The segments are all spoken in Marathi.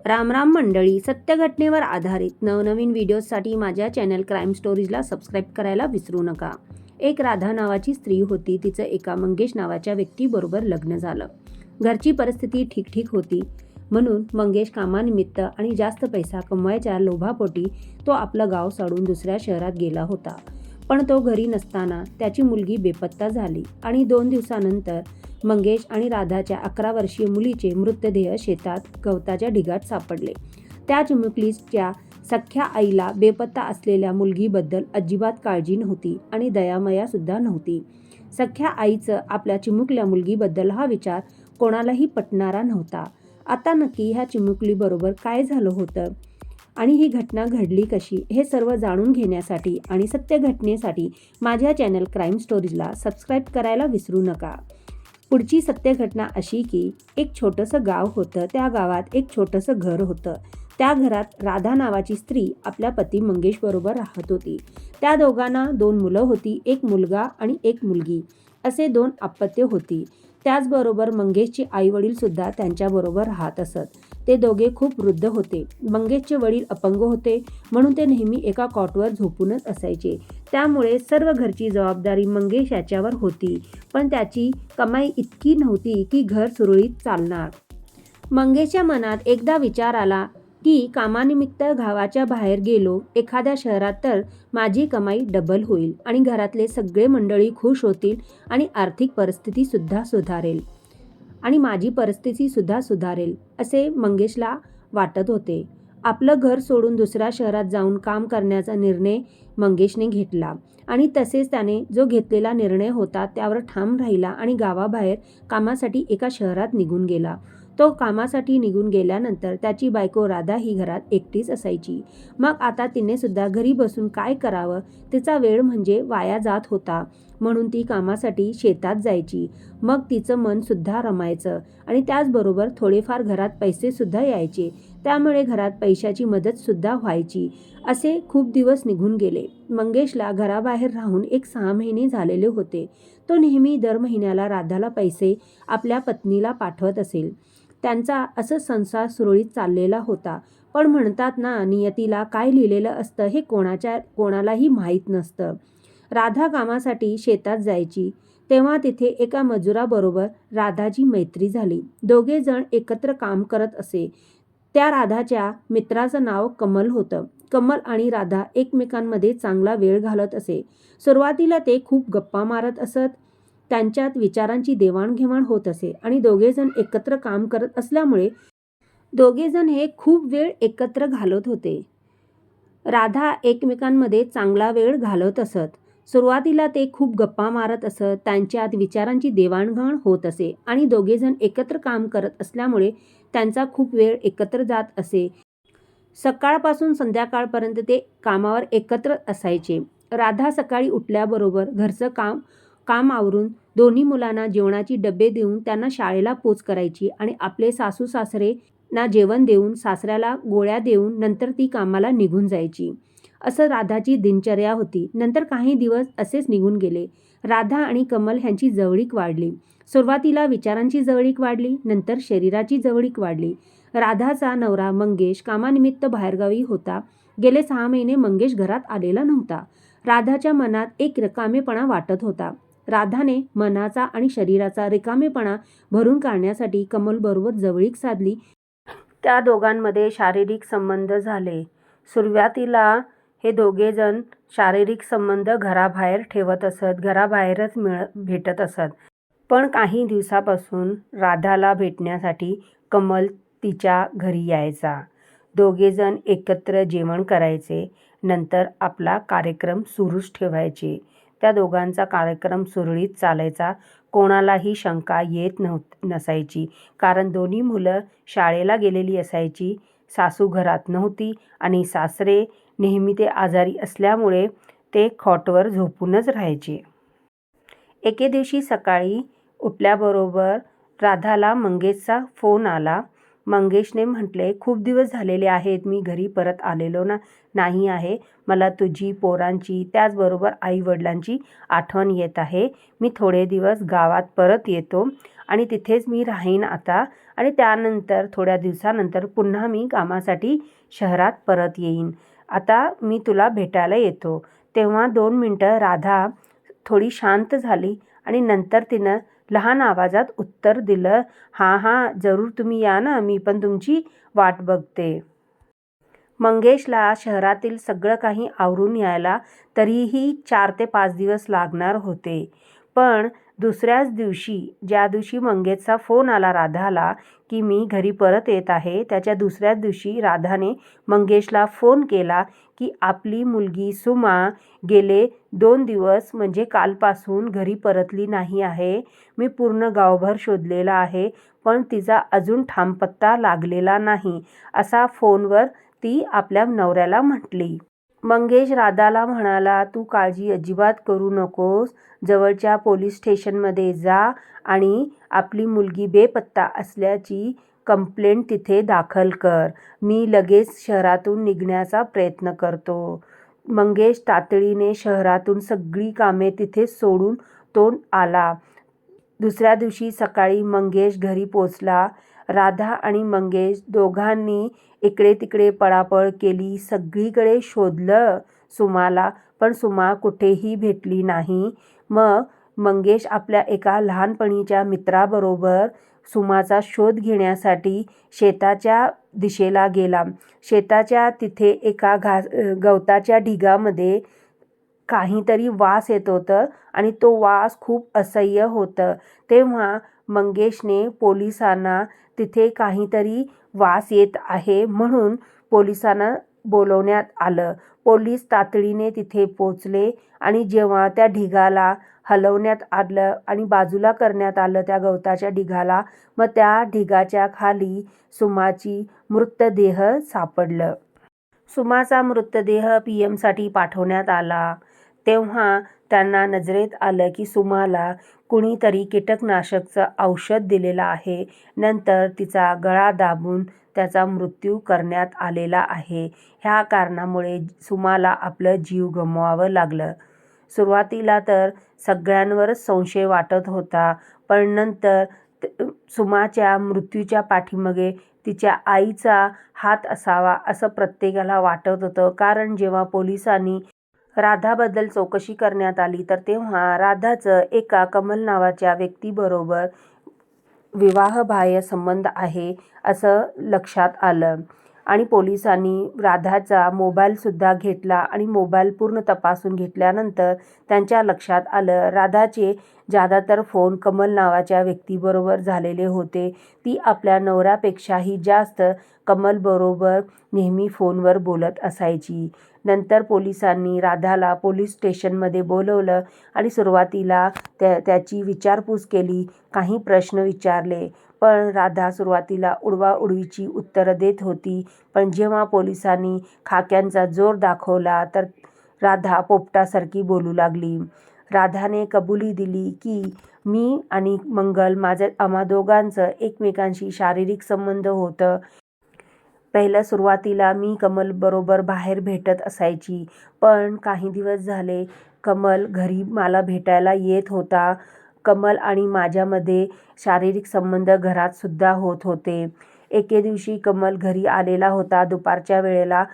राम राम मंडळी, सत्य घटनेवर आधारित नवनवीन व्हिडिओजसाठी माझ्या चॅनल क्राईम स्टोरीजला सबस्क्राईब करायला विसरू नका. एक राधा नावाची स्त्री होती. तिचं एका मंगेश नावाच्या व्यक्तीबरोबर लग्न झालं. घरची परिस्थिती ठीक होती, म्हणून मंगेश कामानिमित्त आणि जास्त पैसा कमवायच्या लोभापोटी तो आपलं गाव सोडून दुसऱ्या शहरात गेला होता. पण तो घरी नसताना त्याची मुलगी बेपत्ता झाली आणि 2 दिवसानंतर मंगेश आणि राधाच्या 11 वर्षीय मुलीचे मृतदेह शेतात गवताच्या ढिगात सापडले. त्या चिमुकलीच्या सख्ख्या आईला बेपत्ता असलेल्या मुलगीबद्दल अजिबात काळजी नव्हती आणि दयामया सुद्धा नव्हती. सख्ख्या आईचं आपल्या चिमुकल्या मुलगीबद्दल हा विचार कोणालाही पटणारा नव्हता. आता नक्की ह्या चिमुकलीबरोबर काय झालं होतं आणि ही घटना घडली कशी, हे सर्व जाणून घेण्यासाठी आणि सत्य घटनेसाठी माझ्या चॅनल क्राईम स्टोरीजला सबस्क्राईब करायला विसरू नका. पुढची सत्य घटना अशी की एक छोटंसं गाव होतं. त्या गावात एक छोटंसं घर होतं. त्या घरात राधा नावाची स्त्री आपल्या पती मंगेशबरोबर राहत होती. त्या दोघांना 2 मुलं होती, एक मुलगा आणि एक मुलगी, असे 2 अपत्य होती. त्याचबरोबर मंगेशचे आईवडील सुद्धा त्यांच्याबरोबर राहत असत. ते दोघे खूप वृद्ध होते. मंगेशचे वडील अपंग होते, म्हणून ते नेहमी एका कॉटवर झोपूनच असायचे. त्यामुळे सर्व घरची जबाबदारी मंगेश याच्यावर होती, पण त्याची कमाई इतकी नव्हती की घर सुरळीत चालणार. मंगेशच्या मनात एकदा विचार आला की कामानिमित्त गावाच्या बाहेर गेलो एखाद्या शहरात तर माझी कमाई डबल होईल आणि घरातले सगळे मंडळी खुश होतील आणि आर्थिक परिस्थितीसुद्धा सुधारेल आणि माझी परिस्थितीसुद्धा सुधारेल, असे मंगेशला वाटत होते. आपलं घर सोडून दुसऱ्या शहरात जाऊन काम करण्याचा निर्णय मंगेशने घेतला आणि तसेच त्याने जो घेतलेला निर्णय होता त्यावर ठाम राहिला आणि गावाबाहेर कामासाठी एका शहरात निघून गेला. तो कामासाठी निघून गेल्यानंतर त्याची बायको राधा ही घरात एकटीच असायची. मग आता तिने सुद्धा घरी बसून काय करावं, तिचा वेळ म्हणजे वाया जात होता, म्हणून ती कामासाठी शेतात जायची. मग तिचं मन सुद्धा रमायचं आणि त्याचबरोबर थोडेफार घरात पैसे सुद्धा यायचे, त्यामुळे घरात पैशाची मदत सुद्धा व्हायची. असे खूप दिवस निघून गेले. मंगेशला घराबाहेर राहून एक 6 महिने झालेले होते. तो नेहमी दर महिन्याला राधाला पैसे आपल्या पत्नीला पाठवत असेल. त्यांचा असं संसार सुरळीत चाललेला होता. पण म्हणतात ना, नियतीला काय लिहिलेलं असतं हे कोणालाही माहीत नसतं. राधा कामासाठी शेतात जायची तेव्हा तिथे एका मजुराबरोबर राधाची मैत्री झाली. दोघे जण एकत्र काम करत असे. त्या राधाच्या मित्राचं नाव कमल होतं. कमल आणि राधा एकमेकांमध्ये चांगला वेळ घालत असे. सुरुवातीला ते खूप गप्पा मारत असत. त्यांच्यात विचारांची देवाणघेवाण होत असे आणि दोघेजण एकत्र काम करत असल्यामुळे दोघेजण हे खूप वेळ एकत्र घालवत होते. राधा एकमेकांमध्ये चांगला वेळ घालवत असत. सुरुवातीला ते खूप गप्पा मारत असत. त्यांच्यात विचारांची देवाणघेवाण होत असे आणि दोघेजण एकत्र काम करत असल्यामुळे त्यांचा खूप वेळ एकत्र जात असे. सकाळपासून संध्याकाळपर्यंत ते कामावर एकत्र असायचे. राधा सकाळी उठल्याबरोबर घरचं काम आवरून दोन्ही मुलांना जेवणाची डबे देऊन त्यांना शाळेला पोच करायची आणि आपले सासू सासरे ना जेवण देऊन, सासऱ्याला गोळ्या देऊन नंतर ती कामाला निघून जायची. असं राधाची दिनचर्या होती. नंतर काही दिवस असेच निघून गेले. राधा आणि कमल ह्यांची जवळीक वाढली. सुरुवातीला विचारांची जवळीक वाढली, नंतर शरीराची जवळीक वाढली. राधाचा नवरा मंगेश कामानिमित्त बाहेरगावी होता. गेले 6 महिने मंगेश घरात आलेला नव्हता. राधाच्या मनात एक रिकामेपणा वाटत होता. राधाने मनाचा आणि शरीराचा रिकामेपणा भरून काढण्यासाठी कमलबरोबर जवळीक साधली. त्या दोघांमध्ये शारीरिक संबंध झाले. सुरुवातीला हे दोघेजण शारीरिक संबंध घराबाहेर ठेवत असत, घराबाहेरच भेटत असत. पण काही दिवसापासून राधाला भेटण्यासाठी कमल तिच्या घरी यायचा. दोघेजण एकत्र जेवण करायचे, नंतर आपला कार्यक्रम सुरूच ठेवायचे. त्या दोघांचा कार्यक्रम सुरळीत चालायचा. कोणालाही शंका येत नसायची, कारण दोन्ही मुलं शाळेला गेलेली असायची. सासू घरात नव्हती आणि सासरे नेहमी ते आजारी असल्यामुळे ते खॉटवर झोपूनच राहायचे. एके दिवशी सकाळी उठल्याबरोबर राधाला मंगेशचा फोन आला. मंगेशने म्हटले, खूप दिवस झालेले आहेत, मी घरी परत आलेलो नाही आहे. मला तुझी, पोरांची, त्याचबरोबर आईवडिलांची आठवण येत आहे. मी थोडे दिवस गावात परत येतो आणि तिथेच मी राहीन आता आणि त्यानंतर थोड्या दिवसानंतर पुन्हा मी कामासाठी शहरात परत येईन. आता मी तुला भेटायला येतो. तेव्हा 2 मिनटं राधा थोडी शांत झाली आणि नंतर तिनं लहान आवाजात उत्तर दिलं, हां हां जरूर तुम्ही या ना, मी पण तुमची वाट बघते. मंगेशला शहरातील सगळं काही आवरून यायला तरीही 4 ते 5 दिवस लागणार होते. पण दुसऱ्याच दिवशी, ज्या दिवशी मंगेशचा फोन आला राधाला की मी घरी परत येत आहे, त्याच्या दुसऱ्याच दिवशी राधाने मंगेशला फोन केला की आपली मुलगी सुमा गेले 2 दिवस म्हणजे कालपासून घरी परतली नाही आहे. मी पूर्ण गावभर शोधलेला आहे, पण तिचा अजून ठाम पत्ता लागलेला नाही, असा फोनवर ती आपल्या नवऱ्याला म्हटली. मंगेश राधाला म्हणाला, तू काळजी अजिबात करू नकोस. जवळच्या पोलीस स्टेशनमध्ये जा आणि आपली मुलगी बेपत्ता असल्याची कंप्लेंट तिथे दाखल कर. मी लगेच शहरातून निघण्याचा प्रयत्न करतो. मंगेश तातडीने शहरातून सगळी कामे तिथे सोडून तो आला. दुसऱ्या दिवशी सकाळी मंगेश घरी पोचला. राधा आणि मंगेश दोघांनी इकडे तिकडे पळापळ केली. सगळीकडे शोधलं सुमाला, पण सुमा कुठेही भेटली नाही. मग मंगेश आपल्या एका लहानपणीच्या मित्राबरोबर सुमाचा शोध घेण्यासाठी शेताच्या दिशेला गेला. शेताच्या तिथे एका गवताच्या ढिगामध्ये काहीतरी वास येत होतं आणि तो वास खूप असह्य होतं. तेव्हा मंगेशने पोलिसांना तिथे काहीतरी वास येत आहे म्हणून पोलिसांना बोलवण्यात आलं. पोलीस तातडीने तिथे पोचले आणि जेव्हा त्या ढिगाला हलवण्यात आलं आणि बाजूला करण्यात आलं त्या गवताच्या ढिगाला, मग त्या ढिगाच्या खाली सुमाची मृतदेह सापडलं. सुमाचा मृतदेह पीएमसाठी पाठवण्यात आला. तेव्हा त्यांना नजरेत आलं की सुमाला कुणीतरी कीटकनाशकचं औषध दिलेलं आहे. नंतर तिचा गळा दाबून त्याचा मृत्यू करण्यात आलेला आहे. ह्या कारणामुळे सुमाला आपलं जीव गमवावं लागलं. सुरुवातीला तर सगळ्यांवरच संशय वाटत होता, पण नंतर सुमाच्या मृत्यूच्या पाठीमागे तिच्या आईचा हात असावा असं प्रत्येकाला वाटत होतं. कारण जेव्हा पोलिसांनी राधाबद्दल चौकशी करण्यात आली तर तेव्हा राधाचं एका कमल नावाच्या व्यक्तीबरोबर विवाहबाह्य संबंध आहे असं लक्षात आलं आणि पोलिसांनी राधाचा मोबाईलसुद्धा घेतला आणि मोबाईल पूर्ण तपासून घेतल्यानंतर त्यांच्या लक्षात आलं राधाचे ज्यादातर फोन कमल नावाच्या व्यक्तीबरोबर झालेले होते. ती आपल्या नवऱ्यापेक्षाही जास्त कमलबरोबर नेहमी फोनवर बोलत असायची. नंतर पोलिसांनी राधाला पोलीस स्टेशनमध्ये बोलवलं आणि सुरुवातीला त्याची विचारपूस केली. काही प्रश्न विचारले, पण राधा सुरुवातीला उडवाउडवीची उत्तरं देत होती. पण जेव्हा पोलिसांनी खाक्यांचा जोर दाखवला तर राधा पोपटासारखी बोलू लागली. राधाने कबुली दिली की मी आणि मंगल आम्हा दोघांचं एकमेकांशी शारीरिक संबंध होतं. पहिल्या सुरुवातीला मी कमलबरोबर बाहेर भेटत असायची, पण काही दिवस झाले कमल घरी मला भेटायला येत होता. कमल आणि माझ्यामध्ये शारीरिक संबंध घरात सुद्धा होत होते. एके दिवशी कमल घरी आलेला होता दुपारच्या वेळेला.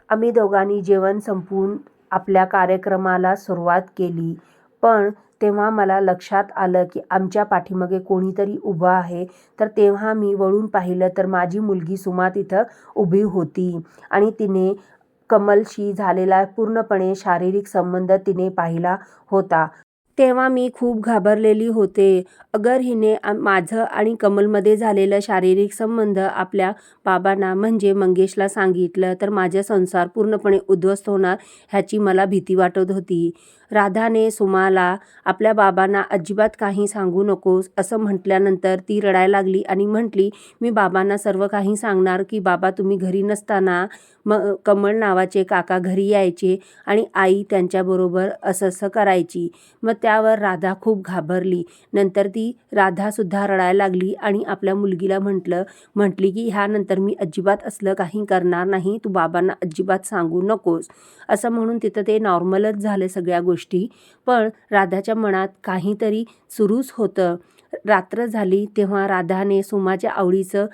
आम्ही दोघांनी जेवण संपवून आपल्या कार्यक्रमाला सुरुवात केली. पण तेव्हा मला लक्षात आलं की आमच्या पाठीमागे कोणीतरी उभं आहे. तर तेव्हा मी वळून पाहिलं तर माझी मुलगी सुमा तिथं उभी होती आणि तिने कमलशी झालेला पूर्णपणे शारीरिक संबंध तिने पाहिला होता. तेव्हा मी खूप घाबरलेली होते. अगर हिने माझं आणि कमलमध्ये झालेलं शारीरिक संबंध आपल्या बाबांना म्हणजे मंगेशला सांगितलं तर माझा संसार पूर्णपणे उद्ध्वस्त होणार ह्याची मला भीती वाटत होती. राधाने सुमाला आपल्या बाबांना अजिबात काही सांगू नकोस असं म्हटल्यानंतर ती रडायला लागली आणि म्हटली, मी बाबांना सर्व काही सांगणार की बाबा तुम्ही घरी नसताना कमल नावाचे काका घरी यायचे आणि आई त्यांच्याबरोबर असं करायची. मग त्यावर राधा खूप घाबरली. नंतर ती राधासुद्धा रडायला लागली आणि आपल्या मुलगीला म्हटली की ह्यानंतर मी अजिबात असलं काही करणार नाही, तू बाबांना अजिबात सांगू नकोस असं म्हणून तिथं ते नॉर्मलच झाले सगळ्या गोष्टी. पण राधाच्या मनात काहीतरी सुरूच होतं. रात्र झाली तेव्हा राधाने सुमाच्या आवडीचं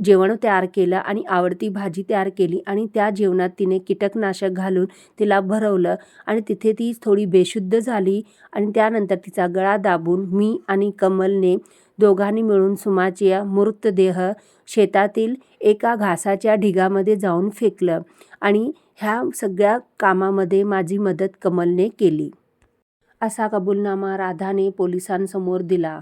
जेवण तयार केलं आणि आवडती भाजी तयार केली आणि त्या जेवणात तिने कीटकनाशक घालून तिला भरवलं आणि तिथे ती थोडी बेशुद्ध झाली आणि त्यानंतर तिचा गळा दाबून मी आणि कमलने दोघांनी मिळून सुमाचा मृतदेह शेतातील एका घासाच्या ढिगामध्ये जाऊन फेकलं आणि ह्या सगळ्या कामामध्ये माझी मदत कमलने केली. असा कबूलनामा राधाने पोलिसांसमोर दिला.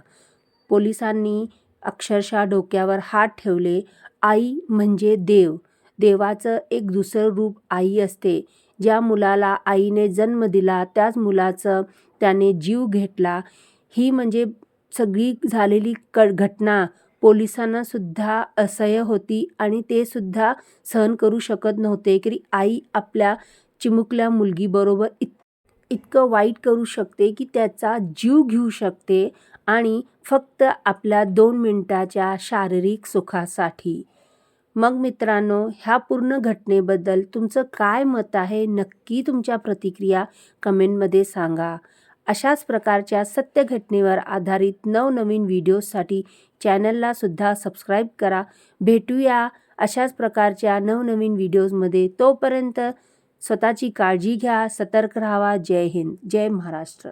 पोलिसांनी अक्षरशः डोक्यावर हात ठेवले. आई म्हणजे देव. देवाचं एक दुसरं रूप आई असते. ज्या मुलाला आईने जन्म दिला त्याच मुलाचं त्याने जीव घेतला. ही म्हणजे सगळी झालेली घटना पोलिसांना सुद्धा असह्य होती आणि ते सुद्धा सहन करू शकत नव्हते की आई आपल्या चिमुकल्या मुलगीबरोबर इतकं वाईट करू शकते की त्याचा जीव घेऊ शकते आणि फक्त आपल्या 2 मिनिटाच्या शारीरिक सुखासाठी. मग मित्रांनो, ह्या पूर्ण घटनेबद्दल तुमचं काय मत आहे? नक्की तुमच्या प्रतिक्रिया कमेंटमध्ये सांगा. अशाच प्रकारच्या सत्य घटनेवर आधारित नवनवीन व्हिडिओजसाठी चॅनलला सुद्धा सबस्क्राईब करा. भेटूया अशाच प्रकारच्या नवनवीन व्हिडिओजमध्ये. तोपर्यंत स्वतःची काळजी घ्या, सतर्क राहावा. जय हिंद, जय महाराष्ट्र.